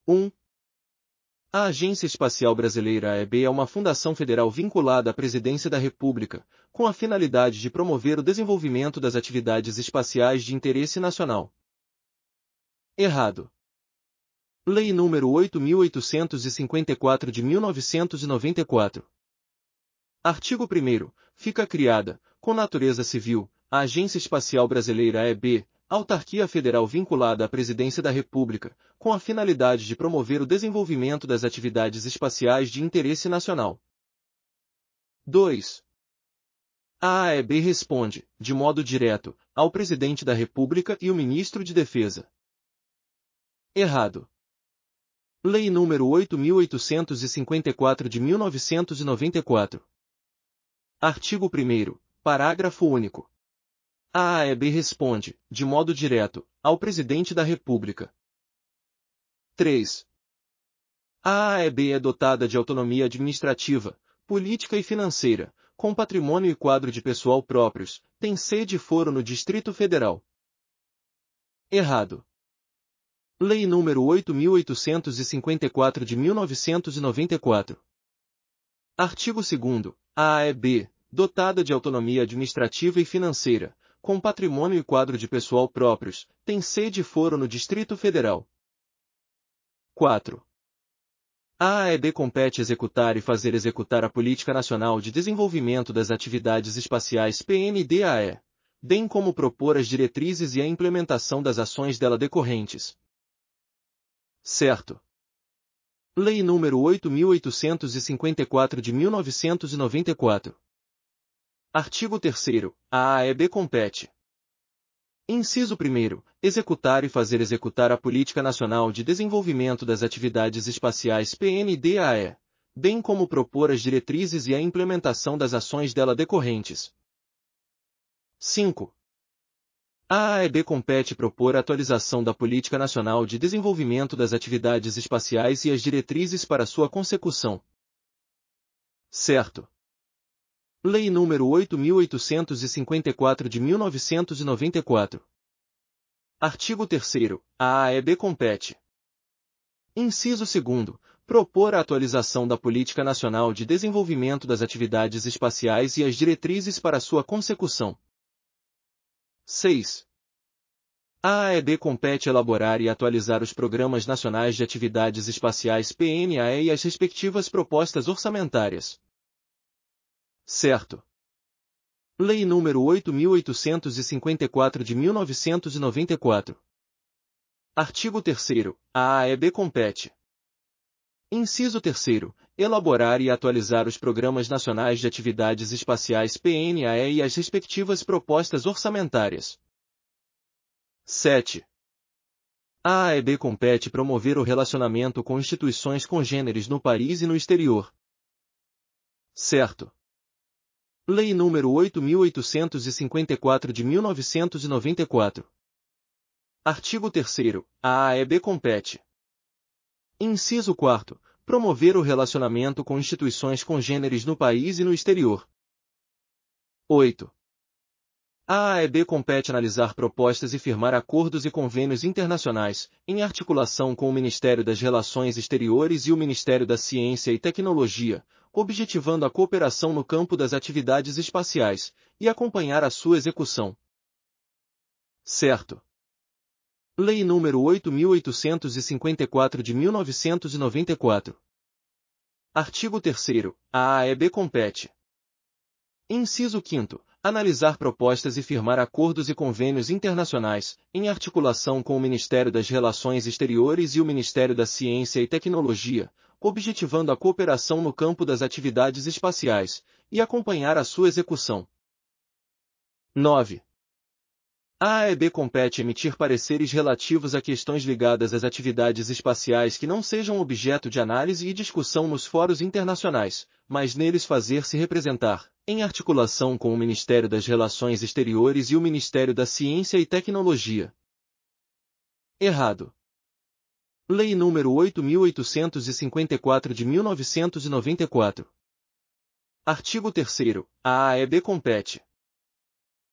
1. A Agência Espacial Brasileira (AEB) é uma fundação federal vinculada à Presidência da República, com a finalidade de promover o desenvolvimento das atividades espaciais de interesse nacional. Errado. Lei nº 8.854 de 1994. Artigo 1º. Fica criada, com natureza civil, a Agência Espacial Brasileira (AEB), autarquia federal vinculada à Presidência da República, com a finalidade de promover o desenvolvimento das atividades espaciais de interesse nacional. 2. A AEB responde, de modo direto, ao Presidente da República e ao Ministro de Defesa. Errado. Lei nº 8.854 de 1994. Artigo 1º, parágrafo único. A AEB responde, de modo direto, ao Presidente da República. 3. A AEB é dotada de autonomia administrativa, política e financeira, com patrimônio e quadro de pessoal próprios, tem sede e foro no Distrito Federal. Errado. Lei nº 8.854 de 1994. Artigo 2º. A AEB, dotada de autonomia administrativa e financeira, com patrimônio e quadro de pessoal próprios, tem sede e foro no Distrito Federal. 4. A AEB compete executar e fazer executar a Política Nacional de Desenvolvimento das Atividades Espaciais (PNDAE), bem como propor as diretrizes e a implementação das ações dela decorrentes. Certo. Lei nº 8.854 de 1994. Artigo 3º. A AEB compete. Inciso 1º. Executar e fazer executar a Política Nacional de Desenvolvimento das Atividades Espaciais (PNDAE), bem como propor as diretrizes e a implementação das ações dela decorrentes. 5. A AEB compete propor a atualização da Política Nacional de Desenvolvimento das Atividades Espaciais e as diretrizes para sua consecução. Certo. Lei nº 8.854 de 1994. Artigo 3º. A AEB compete. Inciso 2º. Propor a atualização da Política Nacional de Desenvolvimento das Atividades Espaciais e as diretrizes para sua consecução. 6. A AEB compete elaborar e atualizar os Programas Nacionais de Atividades Espaciais (PNAE) e as respectivas propostas orçamentárias. Certo. Lei nº 8.854 de 1994. Artigo 3º. A AEB compete. Inciso 3º. Elaborar e atualizar os Programas Nacionais de Atividades Espaciais (PNAE) e as respectivas propostas orçamentárias. 7. A AEB compete promover o relacionamento com instituições congêneres no país e no exterior. Certo. Lei nº 8.854 de 1994. Artigo 3º. A AEB compete. Inciso 4º. Promover o relacionamento com instituições congêneres no país e no exterior. 8. A AEB compete analisar propostas e firmar acordos e convênios internacionais, em articulação com o Ministério das Relações Exteriores e o Ministério da Ciência e Tecnologia, objetivando a cooperação no campo das atividades espaciais, e acompanhar a sua execução. Certo. Lei nº 8.854 de 1994. Artigo 3º. A AEB compete. Inciso 5º. Analisar propostas e firmar acordos e convênios internacionais, em articulação com o Ministério das Relações Exteriores e o Ministério da Ciência e Tecnologia, objetivando a cooperação no campo das atividades espaciais, e acompanhar a sua execução. 9. A AEB compete emitir pareceres relativos a questões ligadas às atividades espaciais que não sejam objeto de análise e discussão nos fóruns internacionais, mas neles fazer-se representar, em articulação com o Ministério das Relações Exteriores e o Ministério da Ciência e Tecnologia. Errado. Lei nº 8.854 de 1994. Artigo 3º. A AEB compete.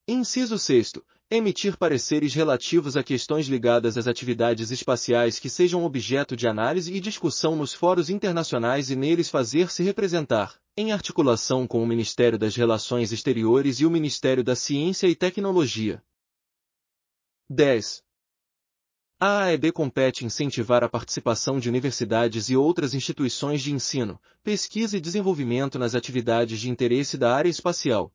Inciso 6º. emitir pareceres relativos a questões ligadas às atividades espaciais que sejam objeto de análise e discussão nos fóruns internacionais e neles fazer-se representar, em articulação com o Ministério das Relações Exteriores e o Ministério da Ciência e Tecnologia. 10. A AEB compete incentivar a participação de universidades e outras instituições de ensino, pesquisa e desenvolvimento nas atividades de interesse da área espacial.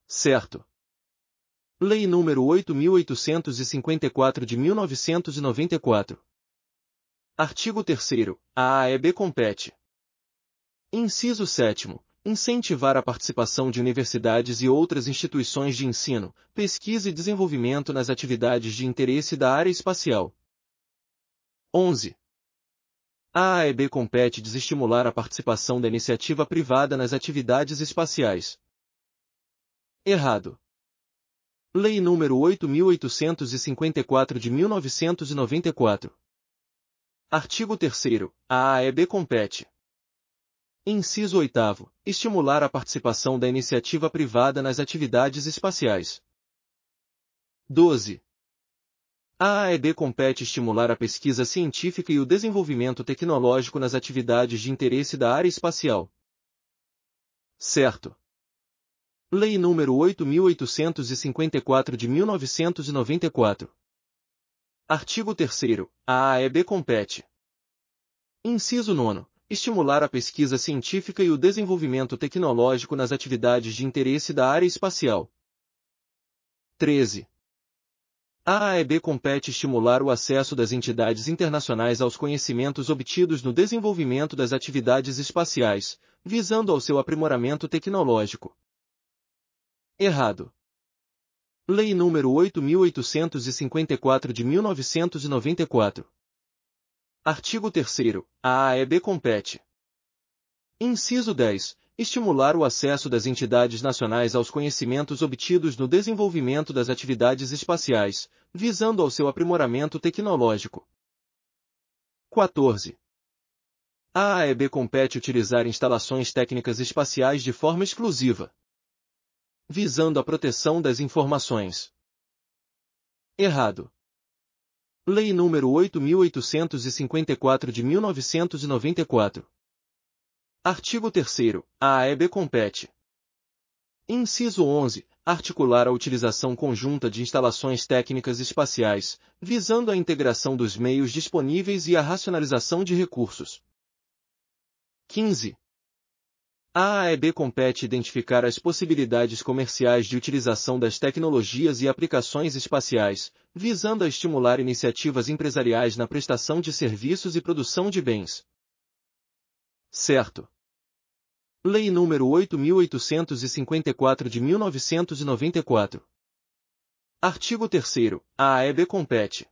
Certo. Lei nº 8.854 de 1994. Artigo 3º. A AEB compete. Inciso 7º. Incentivar a participação de universidades e outras instituições de ensino, pesquisa e desenvolvimento nas atividades de interesse da área espacial. 11. A AEB compete desestimular a participação da iniciativa privada nas atividades espaciais. Errado. Lei nº 8.854 de 1994. Artigo 3º. A AEB compete. Inciso 8º. Estimular a participação da iniciativa privada nas atividades espaciais. 12. A AEB compete estimular a pesquisa científica e o desenvolvimento tecnológico nas atividades de interesse da área espacial. Certo. Lei nº 8.854 de 1994. Artigo 3º. A AEB compete. Inciso 9º. Estimular a pesquisa científica e o desenvolvimento tecnológico nas atividades de interesse da área espacial. 13. A AEB compete estimular o acesso das entidades internacionais aos conhecimentos obtidos no desenvolvimento das atividades espaciais, visando ao seu aprimoramento tecnológico. Errado. Lei nº 8.854 de 1994. Artigo 3º. A AEB compete. Inciso 10. Estimular o acesso das entidades nacionais aos conhecimentos obtidos no desenvolvimento das atividades espaciais, visando ao seu aprimoramento tecnológico. 14. A AEB compete utilizar instalações técnicas espaciais de forma exclusiva, visando a proteção das informações. Errado. Lei nº 8.854 de 1994. Artigo 3º. A AEB compete. Inciso 11. Articular a utilização conjunta de instalações técnicas espaciais, visando a integração dos meios disponíveis e a racionalização de recursos. 15. A AEB compete identificar as possibilidades comerciais de utilização das tecnologias e aplicações espaciais, visando a estimular iniciativas empresariais na prestação de serviços e produção de bens. Certo. Lei nº 8.854 de 1994. Artigo 3º. A AEB compete.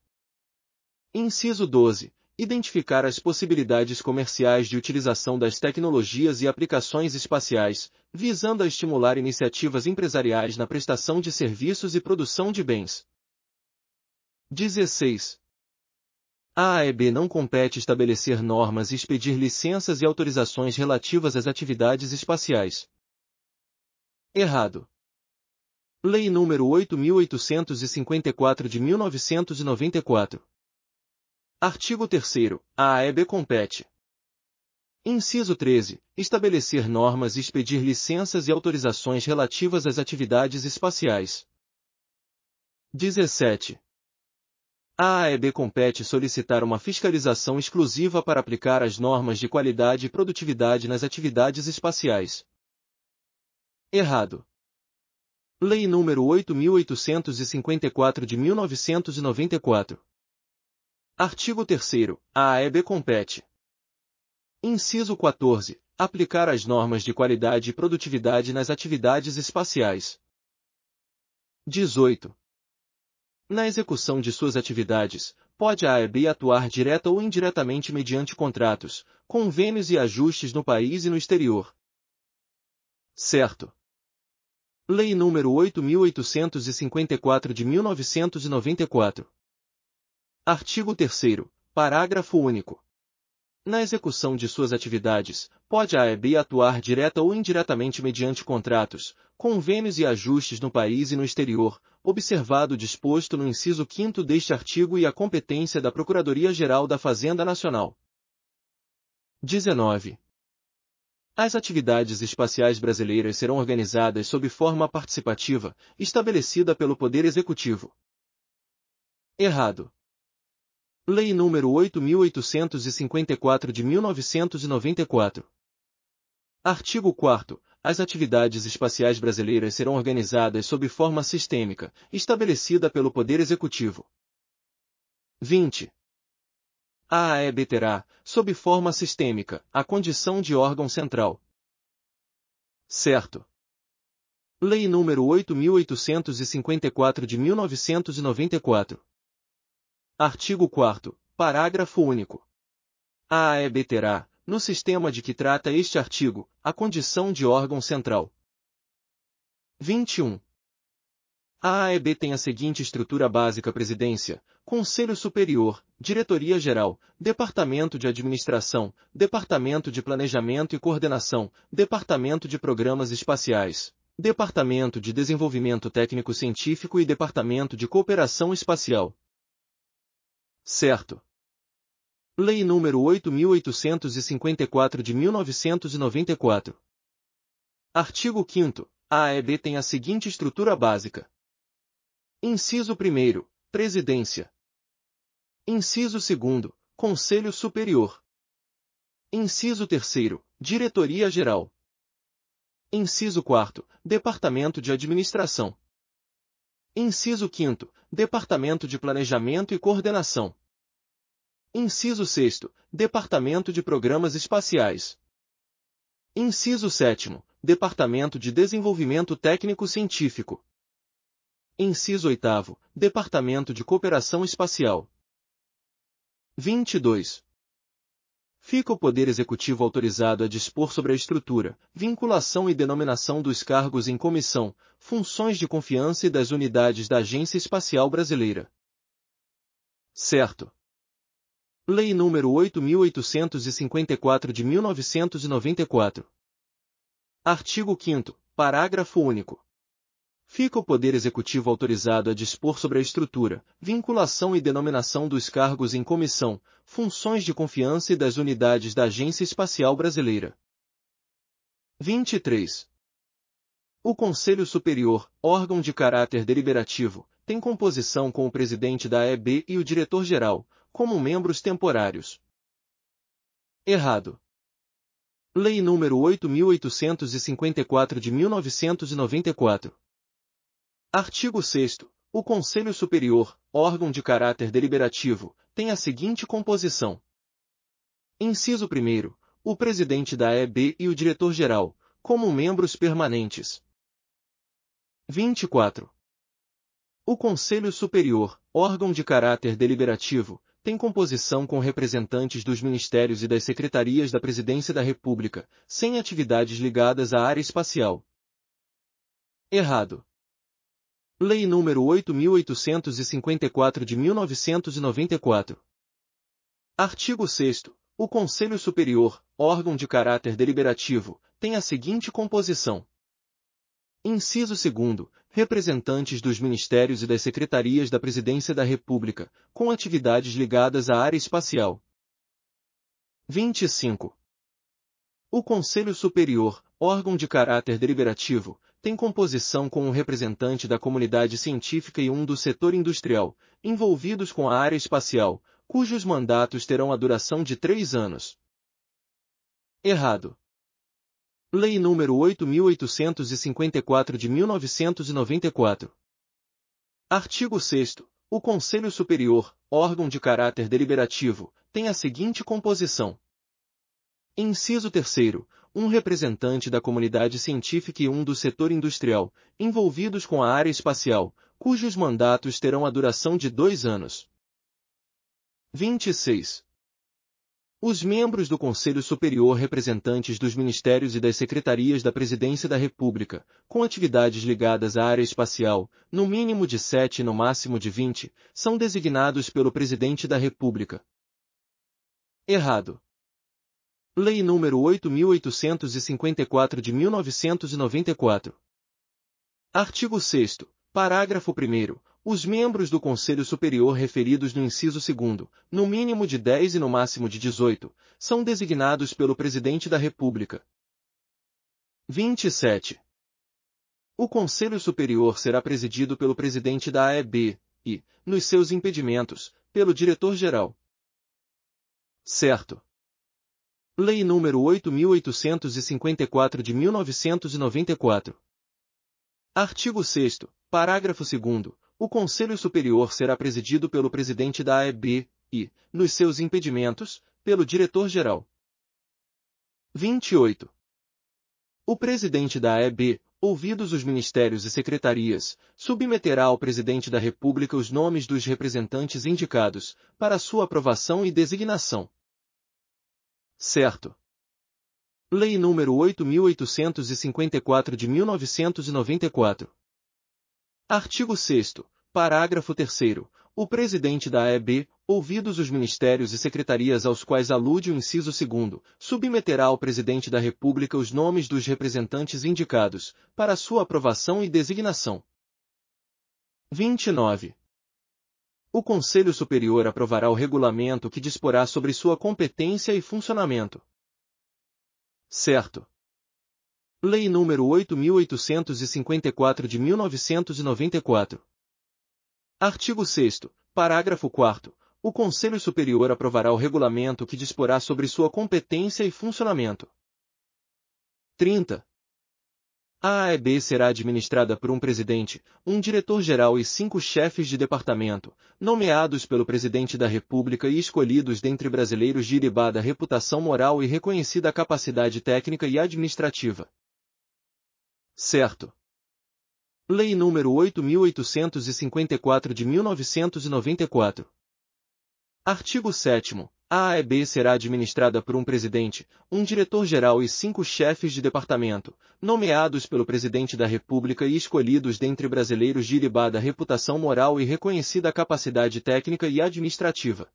Inciso 12. Identificar as possibilidades comerciais de utilização das tecnologias e aplicações espaciais, visando a estimular iniciativas empresariais na prestação de serviços e produção de bens. 16. A AEB não compete estabelecer normas e expedir licenças e autorizações relativas às atividades espaciais. Errado. Lei nº 8.854 de 1994. Artigo 3º. A AEB compete. Inciso 13. Estabelecer normas e expedir licenças e autorizações relativas às atividades espaciais. 17. A AEB compete solicitar uma fiscalização exclusiva para aplicar as normas de qualidade e produtividade nas atividades espaciais. Errado. Lei nº 8.854 de 1994. Artigo 3º. A AEB compete. Inciso 14. Aplicar as normas de qualidade e produtividade nas atividades espaciais. 18. Na execução de suas atividades, pode a AEB atuar direta ou indiretamente mediante contratos, convênios e ajustes no país e no exterior. Certo. Lei nº 8.854 de 1994. Artigo 3º. Parágrafo único. Na execução de suas atividades, pode a AEB atuar direta ou indiretamente mediante contratos, convênios e ajustes no país e no exterior, observado o disposto no inciso 5º deste artigo e a competência da Procuradoria-Geral da Fazenda Nacional. 19. As atividades espaciais brasileiras serão organizadas sob forma participativa, estabelecida pelo Poder Executivo. Errado. Lei nº 8.854 de 1994. Artigo 4º. As atividades espaciais brasileiras serão organizadas sob forma sistêmica, estabelecida pelo Poder Executivo. 20. A AEB terá, sob forma sistêmica, a condição de órgão central. Certo. Lei nº 8.854 de 1994. Artigo 4º, parágrafo único. A AEB terá, no sistema de que trata este artigo, a condição de órgão central. 21. A AEB tem a seguinte estrutura básica: Presidência, Conselho Superior, Diretoria-Geral, Departamento de Administração, Departamento de Planejamento e Coordenação, Departamento de Programas Espaciais, Departamento de Desenvolvimento Técnico-Científico e Departamento de Cooperação Espacial. Certo. Lei nº 8.854 de 1994. Artigo 5º. A AEB tem a seguinte estrutura básica. Inciso 1º, Presidência. Inciso 2º, Conselho Superior. Inciso 3º, Diretoria-Geral. Inciso 4º, Departamento de Administração. Inciso 5º, Departamento de Planejamento e Coordenação. Inciso 6º, Departamento de Programas Espaciais. Inciso 7º, Departamento de Desenvolvimento Técnico-Científico. Inciso 8º, Departamento de Cooperação Espacial. 22. Fica o Poder Executivo autorizado a dispor sobre a estrutura, vinculação e denominação dos cargos em comissão, funções de confiança e das unidades da Agência Espacial Brasileira. Certo. Lei nº 8.854 de 1994. Artigo 5º, parágrafo único. Fica o Poder Executivo autorizado a dispor sobre a estrutura, vinculação e denominação dos cargos em comissão, funções de confiança e das unidades da Agência Espacial Brasileira. 23. O Conselho Superior, órgão de caráter deliberativo, tem composição com o presidente da AEB e o diretor-geral, como membros temporários. Errado. Lei nº 8.854 de 1994. Artigo 6º. O Conselho Superior, órgão de caráter deliberativo, tem a seguinte composição. Inciso 1º. O presidente da AEB e o diretor-geral, como membros permanentes. 24. O Conselho Superior, órgão de caráter deliberativo, tem composição com representantes dos ministérios e das secretarias da Presidência da República, sem atividades ligadas à área espacial. Errado. Lei nº 8.854 de 1994. Artigo 6º. O Conselho Superior, órgão de caráter deliberativo, tem a seguinte composição. Inciso 2º. Representantes dos ministérios e das secretarias da Presidência da República, com atividades ligadas à área espacial. 25. O Conselho Superior, órgão de caráter deliberativo, tem composição com um representante da comunidade científica e um do setor industrial, envolvidos com a área espacial, cujos mandatos terão a duração de 3 anos. Errado. Lei nº 8.854 de 1994. Artigo 6º. O Conselho Superior, órgão de caráter deliberativo, tem a seguinte composição. Inciso 3º. Um representante da comunidade científica e um do setor industrial, envolvidos com a área espacial, cujos mandatos terão a duração de 2 anos. 26. Os membros do Conselho Superior representantes dos ministérios e das secretarias da Presidência da República, com atividades ligadas à área espacial, no mínimo de 7 e no máximo de 20, são designados pelo Presidente da República. Errado. Lei nº 8.854 de 1994. Artigo 6º, parágrafo 1º. Os membros do Conselho Superior referidos no inciso 2º, no mínimo de 10 e no máximo de 18, são designados pelo Presidente da República. 27. O Conselho Superior será presidido pelo Presidente da AEB, e, nos seus impedimentos, pelo Diretor-Geral. Certo. Lei nº 8.854 de 1994. Artigo 6º, parágrafo 2º. O Conselho Superior será presidido pelo Presidente da AEB, e, nos seus impedimentos, pelo Diretor-Geral. 28. O Presidente da AEB, ouvidos os ministérios e secretarias, submeterá ao Presidente da República os nomes dos representantes indicados, para sua aprovação e designação. Certo. Lei nº 8.854 de 1994. Artigo 6º, parágrafo 3º. O Presidente da AEB, ouvidos os ministérios e secretarias aos quais alude o inciso 2º, submeterá ao Presidente da República os nomes dos representantes indicados, para sua aprovação e designação. 29. O Conselho Superior aprovará o regulamento que disporá sobre sua competência e funcionamento. Certo. Lei nº 8.854 de 1994. Artigo 6º, parágrafo 4º. O Conselho Superior aprovará o regulamento que disporá sobre sua competência e funcionamento. 30. A AEB será administrada por um presidente, um diretor-geral e 5 chefes de departamento, nomeados pelo Presidente da República e escolhidos dentre brasileiros de ilibada reputação moral e reconhecida capacidade técnica e administrativa. Certo. Lei nº 8.854 de 1994. Artigo 7º. A AEB será administrada por um presidente, um diretor-geral e 5 chefes de departamento, nomeados pelo Presidente da República e escolhidos dentre brasileiros de ilibada reputação moral e reconhecida capacidade técnica e administrativa.